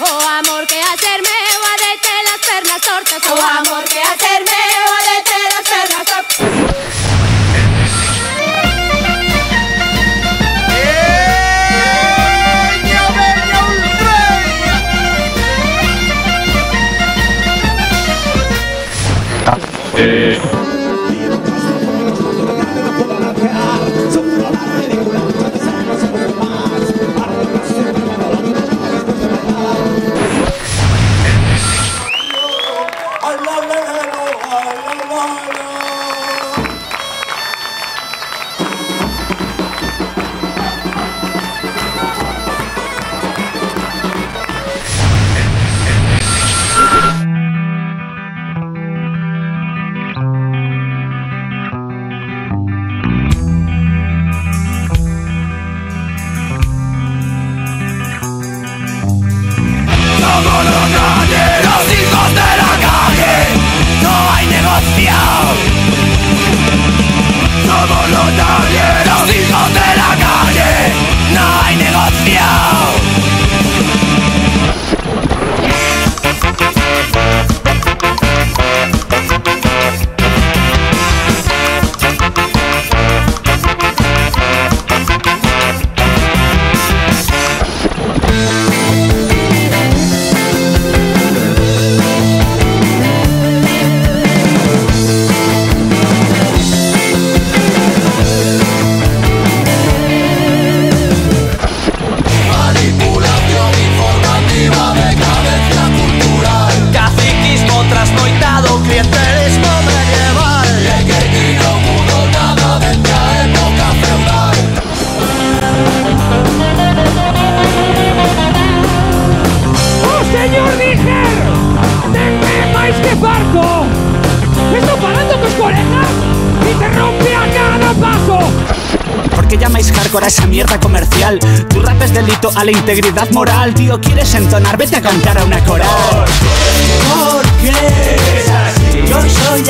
Oh amor, ¿qué hacerme? Guadete las pernas tortas. Oh amor, ¿qué hacerme? Guadete las pernas tortas. Somos los galleros, hijos de la calle, no hay negocio. Somos los galleros, hijos de la calle, no hay negocio. ¿Por qué llamáis hardcore a esa mierda comercial? Tu rap es delito a la integridad moral. Tío, ¿quieres entonar? Vete a cantar a una coral. Porque es así. Yo soy